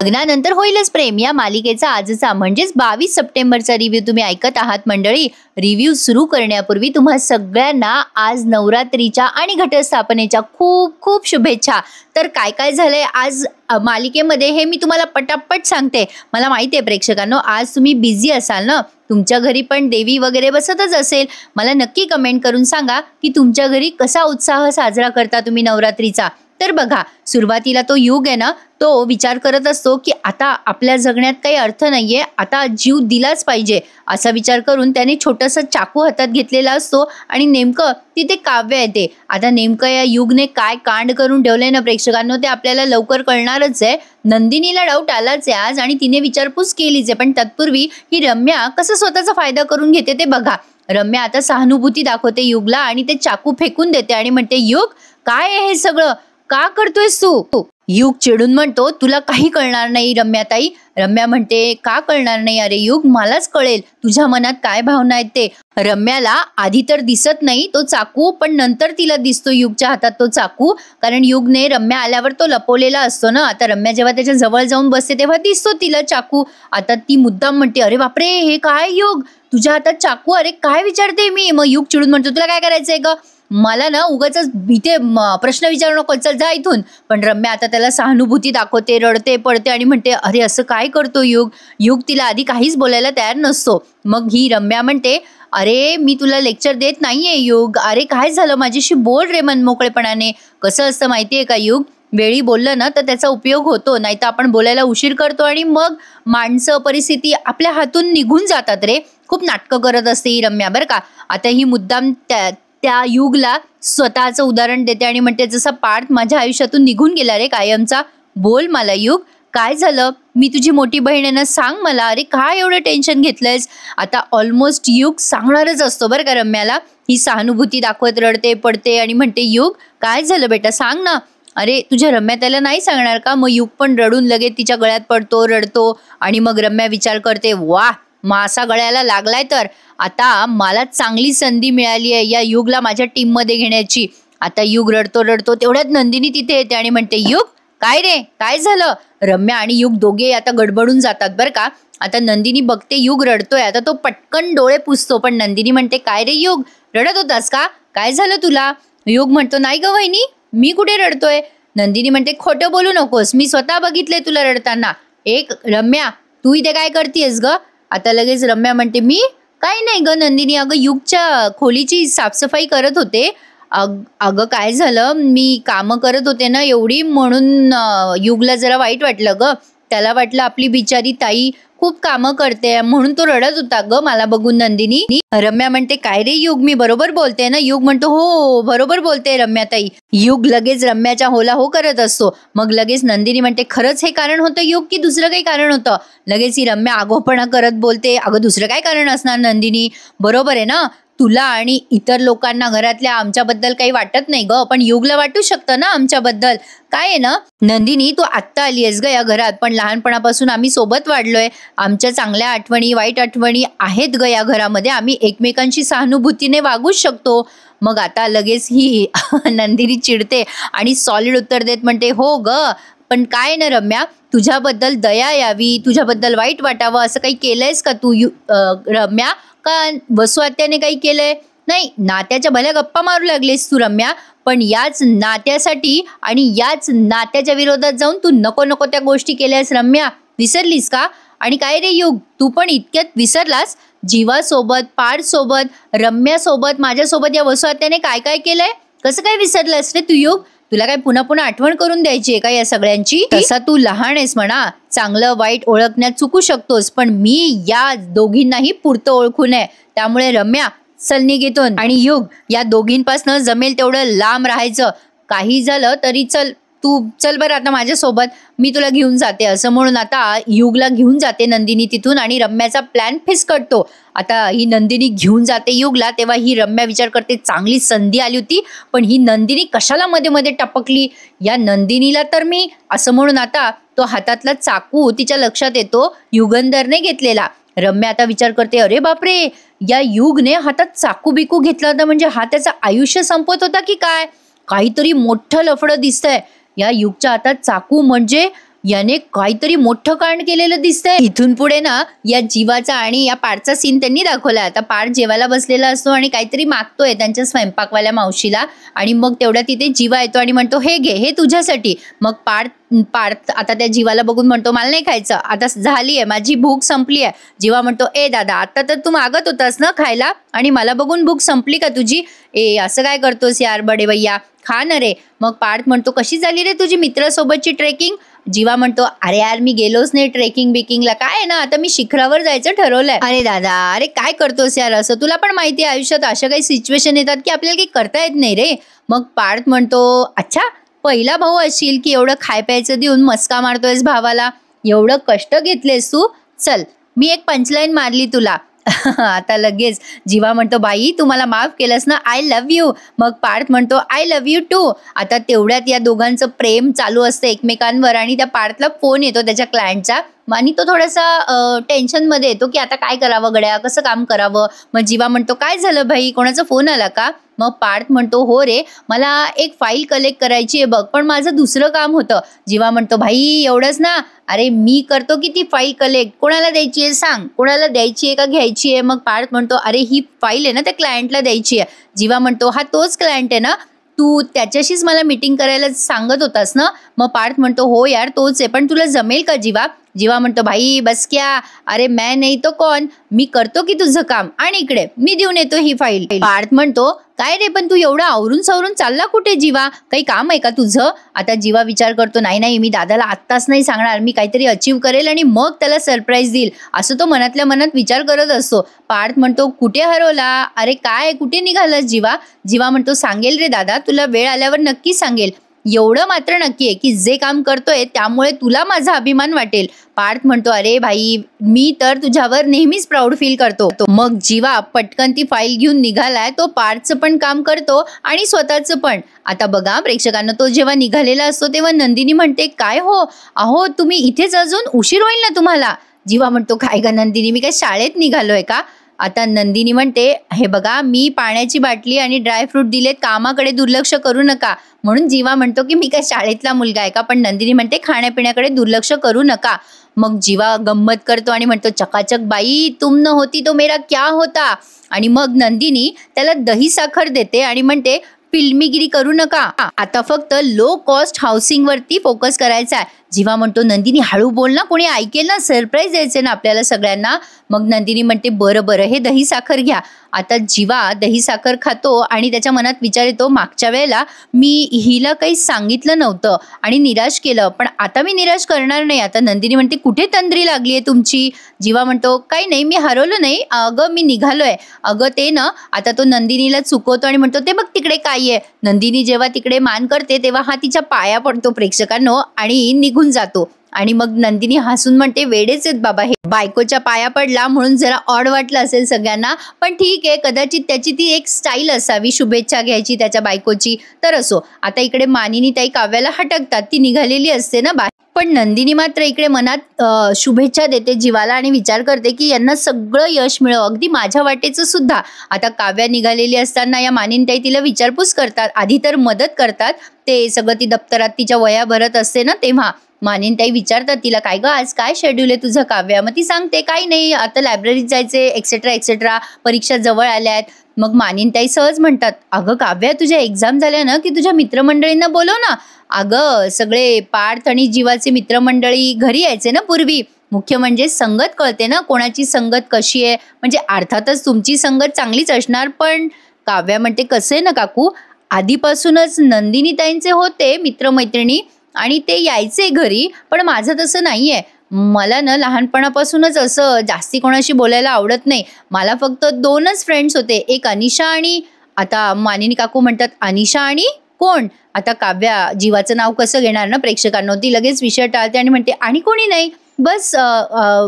लग्नानंतर होईलच प्रेम या मालिकेचा आजचा म्हणजेच 22 सप्टेंबरचा रिव्ह्यू तुम्ही ऐकत आहात मंडळी. रिव्ह्यू सुरू करण्यापूर्वी तुम्हा सगळ्यांना आज नवरात्रीच्या आणि घटस्थापनेच्या खूप खूप शुभेच्छा. तर काय काय झालंय आज मालिकेमध्ये हे मी तुम्हाला पटापट सांगते. मला माहिती आहे प्रेक्षकांनो आज तुम्ही बिझी असाल ना, तुमच्या घरी पण देवी वगैरे बसतच असेल. मला नक्की कमेंट करून सांगा की तुमच्या घरी कसा उत्साह साजरा करता तुम्ही नवरात्रीचा. तर बघा सुरुवातीला तो युग आहे ना, तो विचार करत असतो की आता आपल्या जगण्यात काही अर्थ नाहीये, आता जीव दिलाच पाहिजे असा विचार करून त्याने छोटंसं चाकू हातात घेतलेला असतो आणि नेमकं तिथे काव्य येते. आता नेमकं या युगने काय कांड करून ठेवलंय ना प्रेक्षकांनो ते आपल्याला लवकर कळणारच आहे. नंदिनीला डाऊट आलाच आहे आज आणि तिने विचारपूस केलीच आहे, पण तत्पूर्वी ही रम्या कसं स्वतःचा फायदा करून घेते ते बघा. रम्या आता सहानुभूती दाखवते युगला आणि ते चाकू फेकून देते आणि म्हणते युग काय आहे हे सगळं, का करतोयस तू. युग चिडून म्हणतो तुला काही कळणार नाही रम्याताई. रम्या म्हणते का कळणार नाही, अरे युग मलाच कळेल तुझ्या मनात काय भावना आहेत ते. रम्याला आधी तर दिसत नाही तो चाकू, पण नंतर तिला दिसतो युगच्या हातात तो चाकू, कारण युगने रम्या आल्यावर तो लपवलेला असतो ना. आता रम्या जेव्हा त्याच्या जवळ जाऊन बसते तेव्हा दिसतो तिला चाकू. आता ती मुद्दाम म्हणते अरे बापरे हे काय युग तुझ्या हातात चाकू, अरे काय विचारते मी. मग युग चिडून म्हणतो तुला काय करायचंय ग, मला ना उगाच इथे प्रश्न विचारू नको, चल जा इथून. पण रम्या आता त्याला सहानुभूती दाखवते, रडते पडते आणि म्हणते अरे असं काय करतो युग. युग तिला आधी काहीच बोलायला तयार नसतो. मग ही रम्या म्हणते अरे मी तुला लेक्चर देत नाहीये युग, अरे काय झालं माझ्याशी बोल रे मनमोकळेपणाने. कसं असतं माहितीये का युग, वेळी बोललं ना तर त्याचा उपयोग होतो, नाही तर आपण बोलायला उशीर करतो आणि मग माणसं परिस्थिती आपल्या हातून निघून जातात रे. खूप नाटकं करत असते ही रम्या बरं का. आता ही मुद्दाम त्या युगला स्वतःचं उदाहरण देते आणि म्हणते जसा पार्थ माझ्या आयुष्यातून निघून गेला रे कायमचा. बोल मला युग काय झालं, मी तुझी मोठी बहीण आहे ना, सांग मला, अरे काय एवढं टेन्शन घेतलंयस. आता ऑलमोस्ट युग सांगणारच असतो बरं का रम्याला. ही सहानुभूती दाखवत रडते पडते आणि म्हणते युग काय झालं बेटा सांग ना. अरे तुझ्या रम्या त्याला नाही सांगणार का. मग युग पण रडून लगेच तिच्या गळ्यात पडतो, रडतो आणि मग रम्या विचार करते वा मासा गळ्याला लागलाय तर आता मला चांगली संधी मिळाली आहे या युगला माझ्या टीम मध्ये घेण्याची. आता युग रडतो रडतो तेवढ्यात नंदिनी तिथे येते आणि म्हणते युग काय रे काय झालं. रम्या आणि युग दोघे आता गडबडून जातात बरं का. आता नंदिनी बघते युग रडतोय, आता तो पटकन डोळे पुसतो, पण नंदिनी म्हणते काय रे युग रडत होतास का, काय झालं तुला. युग म्हणतो नाही ग वहिनी मी कुठे रडतोय. नंदिनी म्हणते खोटं बोलू नकोस, मी स्वतः बघितलंय तुला रडताना. एक रम्या तू इथे काय करतेस ग. आता लगेच रम्या म्हणते मी काय नाही ग नंदिनी, अगं युगच्या खोलीची साफसफाई करत होते. अगं काय झालं मी कामं करत होते ना एवढी, म्हणून युगला जरा वाईट वाटलं ग. त्याला वाटलं आपली बिचारी ताई खूप कामं करते म्हणून तो रडत होता ग मला बघून नंदिनी. रम्या म्हणते काय रे युग मी बरोबर बोलते ना. युग म्हणतो हो बरोबर बोलते रम्या ताई. युग लगेच रम्याच्या होला हो करत असतो. मग लगेच नंदिनी म्हणते खरंच हे कारण होतं युग की दुसरं काही कारण होतं. लगेच ही रम्या आगोपणा करत बोलते अगं दुसरं काय कारण असणार नंदिनी, बरोबर आहे ना, तुला आणि इतर लोकांना घरातल्या आमच्याबद्दल काही वाटत नाही ग, पण युगला वाटू शकतं ना आमच्याबद्दल. काय आहे ना नंदिनी तू आत्ता आली आहेस ग या घरात, पण लहानपणापासून आम्ही सोबत वाढलोय, आमच्या चांगल्या आठवणी वाईट आठवणी आहेत ग या घरामध्ये, आम्ही एकमेकांशी सहानुभूतीने वागूच शकतो. मग आता लगेच ही नंदिनी चिडते आणि सॉलिड उत्तर देत म्हणते हो ग, पण काय ना रम्या तुझ्याबद्दल दया यावी, तुझ्याबद्दल वाईट वाटावं असं काही केलंयस का तू रम्या, का वसू आत्याने काही केलंय. नाही नात्याच्या भल्या गप्पा मारू लागलीस तू रम्या, पण याच नात्यासाठी आणि याच नात्याच्या विरोधात जाऊन तू नको नको त्या गोष्टी केल्यास रम्या, विसरलीस का. आणि काय रे युग तू पण इतक्यात विसरलास, जीवासोबत पार्थसोबत रम्यासोबत माझ्यासोबत या वसू आत्याने काय काय केलंय, कसं काय विसरलास रे तू युग. तुला काय पुन्हा पुन्हा आठवण करून द्यायची आहे का या सगळ्यांची. तसा तू लहान आहेस म्हणा, चांगलं वाईट ओळखण्यात चुकू शकतोस, पण मी या दोघींनाही पुरतं ओळखून आहे. त्यामुळे रम्या चल निघेतून, आणि युग या दोघींपासनं जमेल तेवढं लांब राहायचं. काही झालं तरी चल तू चल बरं आता माझ्यासोबत, मी तुला घेऊन जाते. असं म्हणून आता युगला घेऊन जाते नंदिनी तिथून आणि रम्याचा प्लॅन फिसकटतो. आता ही नंदिनी घेऊन जाते युगला, तेव्हा ही रम्या विचार करते चांगली संधी आली होती, पण ही नंदिनी कशाला मध्ये मध्ये टपकली, या नंदिनीला तर मी, असं म्हणून आता तो हातातला चाकू तिच्या लक्षात येतो युगंधरने घेतलेला. रम्या आता विचार करते अरे बापरे या युगने हातात चाकू बिकू घेतला होता, म्हणजे हा त्याचं आयुष्य संपत होता की काय, काहीतरी मोठं लफडं दिसतंय. या युगच्या हातात चाकू म्हणजे याने काहीतरी मोठं कांड केलेलं दिसतंय. इथून पुढे ना या जीवाचा आणि या पार्थचा सीन त्यांनी दाखवला. आता पार्थ जेवायला बसलेला असतो आणि काहीतरी मागतोय त्यांच्या स्वयंपाकवाल्या मावशीला आणि मग तेवढ्या तिथे जीवा येतो आणि म्हणतो हे घे, हे तुझ्यासाठी. मग पार्थ आता त्या जीवाला बघून म्हणतो मला नाही खायचं, आता झाली आहे माझी भूक संपली आहे. जीवा म्हणतो ए दादा, आता तर तू मागत होतास ना खायला आणि मला बघून भूक संपली का तुझी? ए असं काय करतोस यार बडे भैया, खा ना रे. मग पार्थ म्हणतो कशी झाली रे तुझी मित्रासोबतची ट्रेकिंग? जीवा म्हणतो अरे यार मी गेलोच नाही ट्रेकिंग बिकिंगला, काय आहे ना आता मी शिखरावर जायचं ठरवलंय. अरे दादा, अरे काय करतोस यार असं? तुला पण माहिती आहे आयुष्यात अशा काही सिच्युएशन येतात की आपल्याला काही करता येत नाही रे. मग पार्थ म्हणतो अच्छा पहिला भाऊ असशील की एवढं खाय प्यायचं देऊन मस्का मारतोयस भावाला, एवढं कष्ट घेतलेस तू, चल मी एक पंचलाईन मारली तुला. आता लगेच जीवा म्हणतो बाई तू मला माफ केलंस ना, आय लव्ह यू. मग पार्थ म्हणतो आय लव्ह यू टू. आता तेवढ्यात या दोघांचं प्रेम चालू असतं एकमेकांवर आणि त्या पार्थला फोन येतो त्याच्या क्लायंटचा आणि तो थोडासा टेन्शनमध्ये येतो की आता काय करावं गड्या, कसं काम करावं. मग जीवा म्हणतो काय झालं भाई, कोणाचा फोन आला का? मग पार्थ म्हणतो हो रे, मला एक फाईल कलेक्ट करायची आहे बघ, पण माझं दुसरं काम होतं. जीवा म्हणतो भाई एवढंच ना, अरे मी करतो की ती फाईल कलेक्ट, कोणाला द्यायची आहे सांग, कोणाला द्यायची आहे का घ्यायची आहे? मग पार्थ म्हणतो अरे ही फाईल आहे ना त्या क्लायंटला द्यायची आहे. जीवा म्हणतो हा तोच क्लायंट आहे ना, तू त्याच्याशीच मला मीटिंग करायला सांगत होतास ना? मग पार्थ म्हणतो हो यार तोच आहे, पण तुला जमेल का जीवा? जीवा म्हणतो भाई बस क्या, अरे मैं नहीं तो कौन, मी करतो की तुझं काम आणि इकडे मी देऊन येतो ही फाईल. पार्थ म्हणतो काय रे पण तू एवढं आवरून सावरून चालला कुठे जीवा, काही काम आहे का तुझं? आता जीवा विचार करतो नाही नाही मी दादाला आत्ताच नाही सांगणार, मी काहीतरी अचीव करेल आणि मग त्याला सरप्राईज देईल, असं तो मनातल्या मनात विचार करत असतो. पार्थ म्हणतो कुठे हरवला, अरे काय कुठे निघालास जीवा? जीवा म्हणतो सांगेल रे दादा, तुला वेळ आल्यावर नक्की सांगेल. एवढं मात्र नक्की आहे की जे काम करतोय त्यामुळे तुला माझा अभिमान वाटेल. पार्थ म्हणतो अरे भाई मी तर तुझ्यावर नेहमीच प्राऊड फील करतो. मग जीवा पटकन ती फाईल घेऊन निघालाय, तो पार्थचं पण काम करतो आणि स्वतःचं पण. आता बघा प्रेक्षकांना, तो जेव्हा निघालेला असतो तेव्हा नंदिनी म्हणते काय हो अहो तुम्ही इथेच, अजून उशीर होईल ना तुम्हाला. जीवा म्हणतो काय का नंदिनी, मी काय शाळेत निघालोय का? आता नंदिनी म्हणते हे बघा मी पाण्याची बाटली आणि ड्रायफ्रूट दिलेत, कामाकडे दुर्लक्ष करू नका. म्हणून जीवा म्हणतो की मी काय शाळेतला मुलगा आहे का? पण नंदिनी म्हणते खाण्यापिण्याकडे दुर्लक्ष करू नका. मग जीवा गंमत करतो आणि म्हणतो चकाचक बाई तुम न होती तो मेरा क्या होता. आणि मग नंदिनी त्याला दही साखर देते आणि म्हणते फिल्मीगिरी करू नका, आता फक्त लो कॉस्ट हाऊसिंग वरती फोकस करायचा आहे. जीवा म्हणतो नंदिनी हळू बोल ना, कोणी ऐकेल ना, सरप्राईज द्यायचे ना आपल्याला सगळ्यांना. मग नंदिनी म्हणते बरं बरं हे दही साखर घ्या. आता जीवा दही साखर खातो आणि त्याच्या मनात विचार येतो मागच्या वेळेला मी हिला काही सांगितलं नव्हतं आणि निराश केलं, पण आता मी निराश करणार नाही. आता नंदिनी म्हणते कुठे तंद्री लागली आहे तुमची? जीवा म्हणतो काही नाही मी हरवलं नाही, अगं मी निघालोय. अगं ते ना, आता तो नंदिनीला चुकवतो आणि म्हणतो ते बघ तिकडे काय आहे. नंदिनी जेव्हा तिकडे मान करते तेव्हा हा तिच्या पाया पडतो प्रेक्षकांनो आणि निघून जातो. आणि मग नंदिनी हसून म्हणते वेडेच आहेत बाबा हे, बायकोच्या पाया पडला म्हणून जरा ऑड वाटलं असेल सगळ्यांना, पण ठीक आहे कदाचित त्याची ती एक स्टाईल असावी शुभेच्छा घ्यायची त्याच्या बायकोची, तर असो. आता इकडे मानिनी ताई काव्याला हटकतात, ती निघालेली असते ना बाहेर, पण नंदिनी मात्र इकडे मनात शुभेच्छा देते जीवाला आणि विचार करते की यांना सगळं यश मिळो, अगदी माझ्या वाटेचं सुद्धा. आता काव्या निघालेली असताना या मानिनीताई तिला विचारपूस करतात, आधी तर मदत करतात, ते सगळं ती दप्तरात तिच्या वया भरत असते ना तेव्हा. मानिनीताई विचारतात तिला काय ग आज काय शेड्यूल आहे तुझं काव्या? मग ती सांगते काही नाही, आता लायब्ररीत जायचे एक्सेट्रा एक्सेट्रा, परीक्षा जवळ आल्या आहेत. मग मानिनीताई सहज म्हणतात अगं काव्या तुझ्या एक्झाम झाल्या ना की तुझ्या मित्रमंडळींना बोलव ना. अगं सगळे पार्थ आणि जीवाचे मित्रमंडळी घरी यायचे ना पूर्वी, मुख्य म्हणजे संगत कळते ना कोणाची संगत कशी आहे, म्हणजे अर्थातच तुमची संगत चांगलीच असणार. पण काव्या म्हणते कसं आहे ना काकू, आधीपासूनच नंदिनीताईंचे होते मित्रमैत्रिणी आणि ते यायचे घरी, पण माझं तसं नाही आहे. मला ना लहानपणापासूनच असं जास्ती कोणाशी बोलायला आवडत नाही. मला फक्त 2च फ्रेंड्स होते, एक अनिशा आणि, आता मानिनी काकू म्हणतात अनिशा आणि कोण? आता काव्या जीवाचं नाव कसं घेणार ना प्रेक्षकांना, ती लगेच विषय टाळते आणि म्हणते आणि कोणी नाही, बस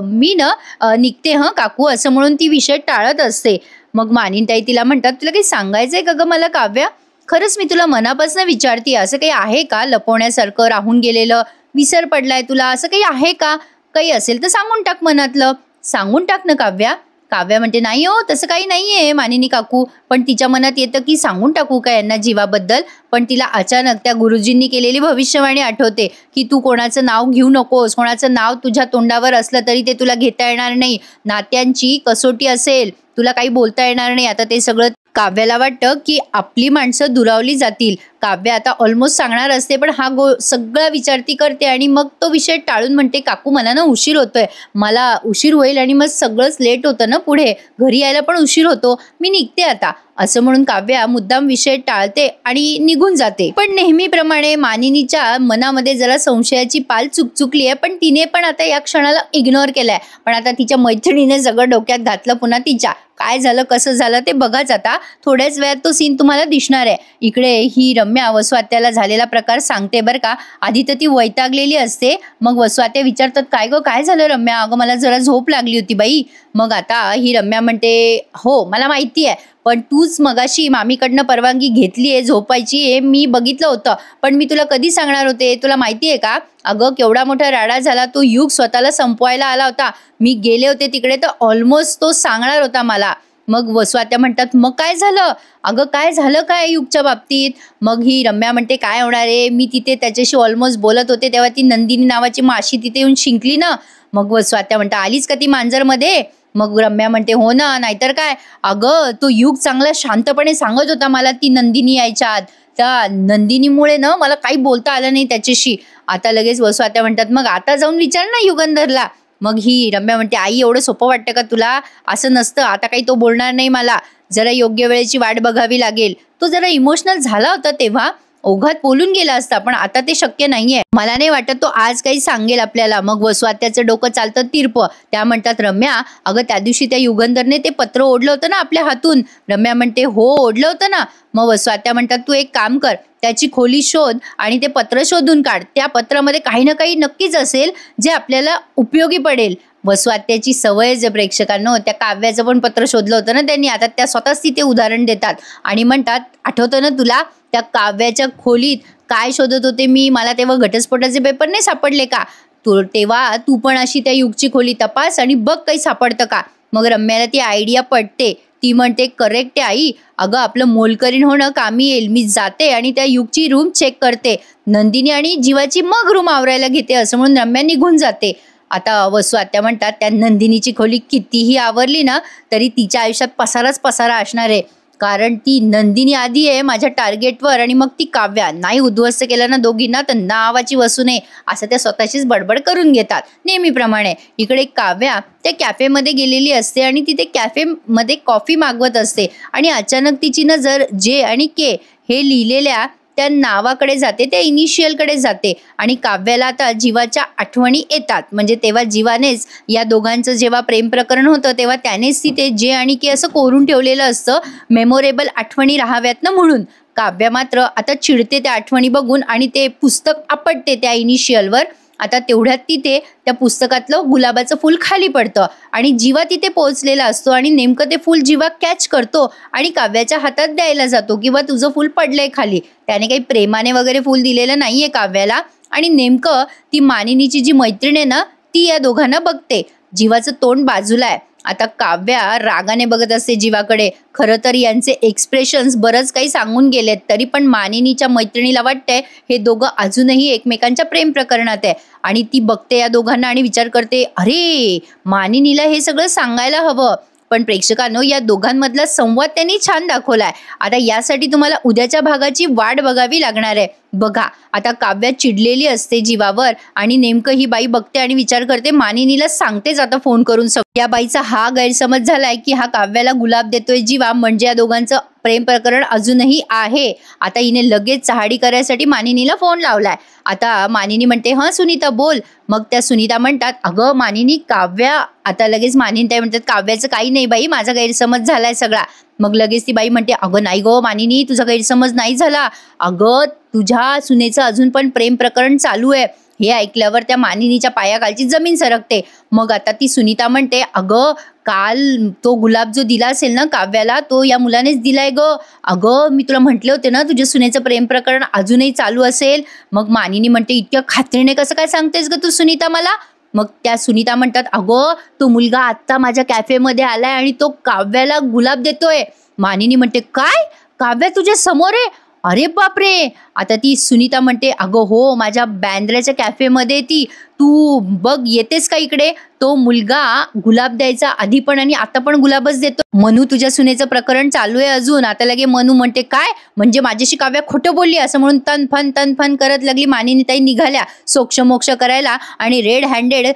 मी ना निघते हं काकू, असं म्हणून ती विषय टाळत असते. मग मानिनीताई तिला म्हणतात तुला काही सांगायचंय का ग मला काव्या? खरंच मी तुला मनापासून विचारते, असं काही आहे का लपवण्यासारखं, राहून गेलेलं, विसर पडलाय तुला, असं काही आहे का? काही असेल तर सांगून टाक मनातलं, सांगून टाक ना काव्या. काव्या म्हणते नाही हो तसं काही नाहीये मानिनी काकू, पण तिच्या मनात येतं की सांगून टाकू का यांना जीवाबद्दल, पण तिला अचानक त्या गुरुजींनी केलेली भविष्यवाणी आठवते की तू कोणाचं नाव घेऊ नकोस, कोणाचं नाव तुझ्या तोंडावर असलं तरी ते तुला घेता येणार नाही, नात्यांची कसोटी असेल, तुला काही बोलता येणार नाही. आता ते सगळं काव्याला वाटतं की आपली माणसं दुरावली जातील. काव्य आता ऑलमोस्ट सांगणार असते, पण हा सगळा विचार ती करते आणि मग तो विषय टाळून म्हणते काकू मला ना उशीर होतोय, मला उशीर होईल आणि मग सगळंच लेट होतं ना, पुढे घरी यायला पण उशीर होतो, मी निघते आता, असं म्हणून काव्या मुद्दाम विषय टाळते आणि निघून जाते. पण नेहमीप्रमाणे मानिनीच्या मनामध्ये जरा संशयाची पाल चुकचुकली आहे, पण तिने पण आता या क्षणाला इग्नोर केलाय. पण आता तिच्या मैत्रिणीने सगळं डोक्यात घातलं पुन्हा तिच्या. काय झालं कसं झालं ते बघाच आता, थोड्याच वेळात तो सीन तुम्हाला दिसणार आहे. इकडे ही रम्या वसुआत्याला झालेला प्रकार सांगते बरं का. आधी तर ती वैतागलेली असते, मग वसुआत्या विचारतात काय गं काय झालं रम्या, अगं मला जरा झोप लागली होती बाई. मग आता ही रम्या म्हणते हो मला माहिती आहे, पण तूच मगाशी मामीकडनं परवानगी घेतली आहे झोपायची, हे मी बघितलं होतं, पण मी तुला कधी सांगणार होते तुला माहिती आहे का. अगं केवढा मोठा राडा झाला, तो युग स्वतःला संपवायला आला होता, मी गेले होते तिकडे तर ऑलमोस्ट तो सांगणार होता मला. मग वसुआत्या म्हणतात मग काय झालं, अगं काय झालं काय युगच्या बाबतीत. मग ही रम्या म्हणते काय होणार आहे, मी तिथे त्याच्याशी ऑलमोस्ट बोलत होते तेव्हा ती नंदिनी नावाची माशी तिथे येऊन शिंकली ना. मग वसुआत्या म्हणतात आलीच का ती मांजरमध्ये. मग रम्या म्हणते हो ना नाहीतर काय, अगं तो युग चांगला शांतपणे सांगत होता मला ती नंदिनी यायच्या आत, त्या नंदिनीमुळे ना मला काही बोलता आलं नाही त्याच्याशी. आता लगेच वसुआत्या म्हणतात मग आता जाऊन विचार ना युगंधरला. मग ही रम्या म्हणते आई एवढं सोपं वाटतं का तुला, असं नसतं, आता काही तो बोलणार नाही मला, जरा योग्य वेळेची वाट बघावी लागेल. तो जरा इमोशनल झाला होता तेव्हा, ओघात बोलून गेला असता, पण आता ते शक्य नाहीये, मला नाही वाटत तो आज काही सांगेल आपल्याला. मग वसुआत्याचं डोकं चालतं तिरप. त्या म्हणतात रम्या अगं त्या दिवशी त्या युगंधरने ते पत्र ओढलं होतं ना आपल्या हातून. रम्या म्हणते हो ओढलं होतं ना. मग वसुआत्या म्हणतात तू एक काम कर, त्याची खोली शोध आणि ते पत्र शोधून काढ, त्या पत्रामध्ये काही ना काही नक्कीच असेल जे आपल्याला उपयोगी पडेल. वसुआत्याची सवय जे प्रेक्षकांनो, त्या काव्याचं पण पत्र शोधलं होतं ना त्यांनी, आता त्या स्वतःच तिथे उदाहरण देतात आणि म्हणतात आठवतं ना तुला त्या काव्याच्या खोलीत काय शोधत होते मी, मला तेव्हा घटस्फोटाचे पेपर नाही सापडले का, तेव्हा तू पण अशी त्या युगची खोली तपास आणि बघ काही सापडतं का. मग रम्याला ती आयडिया पटते, ती म्हणते करेक्ट आहे आई, अगं आपलं मोलकरीण होणं कामी येईल, मी जाते आणि त्या युगची रूम चेक करते, नंदिनी आणि जीवाची मग रूम आवरायला घेते, असं म्हणून रम्या निघून जाते. आता वसुआत्या म्हणतात त्या नंदिनीची खोली कितीही आवरली ना तरी तिच्या आयुष्यात पसाराच पसारा असणार आहे, कारण ती नंदिनी आधी आहे माझ्या टार्गेटवर आणि मग ती काव्या, नाही उद्ध्वस्त केलं ना दोघींना तर नावाची वसू नये, असं त्या स्वतःशीच बडबड करून घेतात नेहमीप्रमाणे. इकडे काव्या त्या कॅफेमध्ये गेलेली असते आणि तिथे कॅफेमध्ये कॉफी मागवत असते आणि अचानक तिची नजर जे आणि के हे लिहिलेल्या त्या नावाकडे जाते, त्या इनिशियलकडे जाते आणि काव्याला आता जीवाच्या आठवणी येतात. म्हणजे तेव्हा जीवानेच या दोघांचं जेव्हा प्रेम प्रकरण होतं तेव्हा त्यानेच तिथे जे आणि के असं कोरून ठेवलेलं असतं, मेमोरेबल आठवणी राहाव्यात ना म्हणून. काव्या मात्र आता चिडते त्या आठवणी बघून आणि ते पुस्तक आपटते त्या इनिशियलवर. आता तेवढ्यात तिथे त्या पुस्तकातलं गुलाबाचं फूल खाली पडतं आणि जीवा तिथे पोहोचलेला असतो आणि नेमकं ते फूल जीवा कॅच करतो आणि काव्याच्या हातात द्यायला जातो, किंवा तुझं फूल पडलंय खाली. त्याने काही प्रेमाने वगैरे फूल दिलेलं नाहीये काव्याला. आणि नेमकं ती मानिनीची जी मैत्रीण आहे ना ती या दोघांना बघते, जीवाचं तोंड बाजूला आहे. आता काव्या रागाने बघत असते जीवाकडे. खरं तर यांचे एक्सप्रेशन्स बरंच काही सांगून गेलेत, तरी पण मानिनीच्या मैत्रिणीला वाटतंय हे दोघं अजूनही एकमेकांच्या प्रेम प्रकरणात आहे आणि ती बघते या दोघांना आणि विचार करते अरे मानिनीला हे सगळं सांगायला हवं. पण प्रेक्षकांनो या दोघांमधला संवाद त्यांनी छान दाखवलाय. आता यासाठी तुम्हाला उद्याच्या भागाची वाट बघावी लागणार आहे. बघा आता काव्या चिडलेली असते जीवावर आणि नेमकं ही बाई बघते आणि विचार करते मानिनीला सांगतेच आता फोन करून. या बाईचा हा गैरसमज झालाय की हा काव्याला गुलाब देतोय जीवा, म्हणजे या दोघांचं प्रेम प्रकरण अजूनही आहे. आता हिने लगेच चहाडी करायसाठी मानिनीला फोन लावलाय. आता मानिनी म्हणते हं सुनीता बोल. मग त्या सुनीता म्हणतात अगं मानिनी काव्या, आता लगेच मानिनी त्या म्हणतात काव्याचं काही नाही बाई, माझा गैरसमज झालाय सगळा. मग लगेच ती बाई म्हणते अगं नाही गो मानिनी तुझा गैरसमज नाही झाला, अगं तुझ्या सुनेचं अजून पण प्रेम प्रकरण चालू आहे. हे ऐकल्यावर त्या मानिनीच्या पायाखालची जमीन सरकते. मग आता ती सुनीता म्हणते अगं काल तो गुलाब जो दिला असेल ना काव्याला तो या मुलानेच दिलाय ग, अगं मी तुला म्हटले होते ना तुझ्या सुनेचं प्रेम प्रकरण अजूनही चालू असेल. मग मानिनी म्हणते इतक्या खात्रीने कसं काय सांगतेस ग तू सुनीता मला. मग त्या सुनीता म्हणतात, अगं तो मुलगा आत्ता माझ्या कॅफेमध्ये आलाय आणि तो काव्याला गुलाब देतोय. मानिनी म्हणते, काय काव्या तुझ्या समोर आहे? अरे बापरे. आता ती सुनीता म्हणते, अगं हो, माझ्या बँद्राच्या कॅफेमध्ये ती, तू बघ येतेस का इकडे? तो मुलगा गुलाब द्यायचा आधी पण आणि आता पण गुलाबच देतो. मनू तुझ्या सुनेचं प्रकरण चालू आहे अजून. आता लगे मनू म्हणते, काय म्हणजे माझ्याशी काव्या खोटं बोलली असं म्हणून तन फन करत लागली. मानिनी ताई निघाल्या सोक्षमोक्ष करायला आणि रेड हँडेड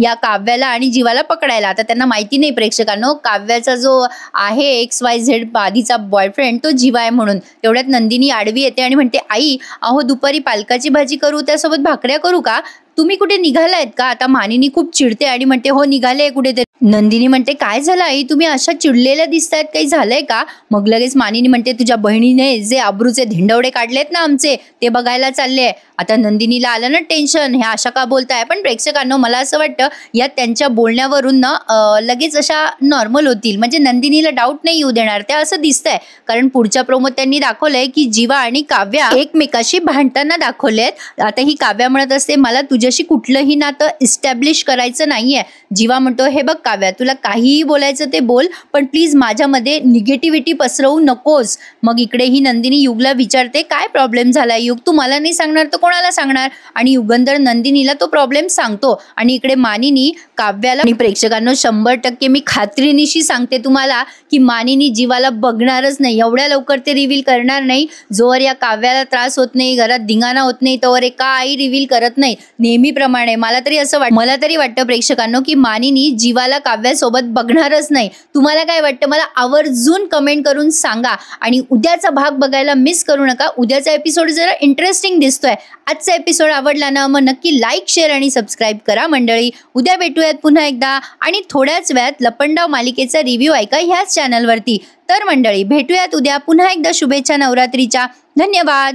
या काव्याला आणि जीवाला पकडायला. आता त्यांना माहिती नाही प्रेक्षकांनो, काव्याचा जो आहे XYZ आधीचा बॉयफ्रेंड तो जीवा आहे म्हणून. तेवढ्यात नंदिनी आडवी येते आणि म्हणते, आई अहो दुपारी पालकाची भाजी करू, त्यासोबत भाकऱ्या करू का? तुम्ही कुठे निघालायत का? आता मानिनी खूप चिडते आणि म्हणते, हो निघाले कुठेतरी. नंदिनी म्हणते, काय झालं आई, तुम्ही अशा चिडलेल्या दिसतायत, काही झालंय का? मग लगेच मानिनी म्हणते, तुझ्या बहिणीने जे आबरूचे धिंडवडे काढलेत ना आमचे, ते बघायला चालले. आता नंदिनीला आलं ना टेन्शन, ह्या अशा का बोलताय. पण प्रेक्षकांनो मला असं वाटतं या त्यांच्या बोलण्यावरून ना लगेच अशा नॉर्मल होतील, म्हणजे नंदिनीला डाऊट नाही येऊ देणार त्या, असं दिसतंय. कारण पुढच्या प्रोमोत त्यांनी दाखवलंय की जीवा आणि काव्या एकमेकाशी भांडताना दाखवलेत. आता ही काव्या म्हणत असते, मला तुझ्याशी कुठलंही नातं इस्टॅब्लिश करायचं नाहीये. जीवा म्हणतो, हे बघ काव्या, तुला काहीही बोलायचं ते बोल, पण प्लीज माझ्यामध्ये निगेटिव्हिटी पसरवू नकोस. मग इकडे ही नंदिनी युगला विचारते, काय प्रॉब्लेम झालाय युग, तू मला नाही सांगणार तर कोणाला सांगणार? आणि युगंधर नंदिनीला तो प्रॉब्लेम सांगतो. आणि इकडे मानिनी काव्याला, आणि प्रेक्षकांनो 100% मी खात्रीनिशी सांगते तुम्हाला की मानिनी जीवाला बघणारच नाही. एवढ्या लवकर ते रिव्हील करणार नाही. जोवर या काव्याला त्रास होत नाही, घरात धिंगाणा होत नाही, तोवर काही रिव्हील करत नाही. नेहमीप्रमाणे मला तरी वाटतं प्रेक्षकांनो की मानिनी जीवाला काव्यासोबत बघणारच नाही. तुम्हाला काय वाटतं मला आवर्जून कमेंट करून सांगा. आणि उद्याचा भाग बघायला मिस करू नका. उद्याचा एपिसोड जरा इंटरेस्टिंग दिसतोय. आजचा एपिसोड आवडला ना मग नक्की लाईक, शेअर आणि सबस्क्राईब करा मंडळी. उद्या भेटूयात पुन्हा एकदा आणि थोड्याच वेळात लपंडाव मालिकेचा रिव्ह्यू ऐका ह्याच चॅनलवरती. तर मंडळी भेटूयात उद्या पुन्हा एकदा. शुभेच्छा नवरात्रीच्या. धन्यवाद.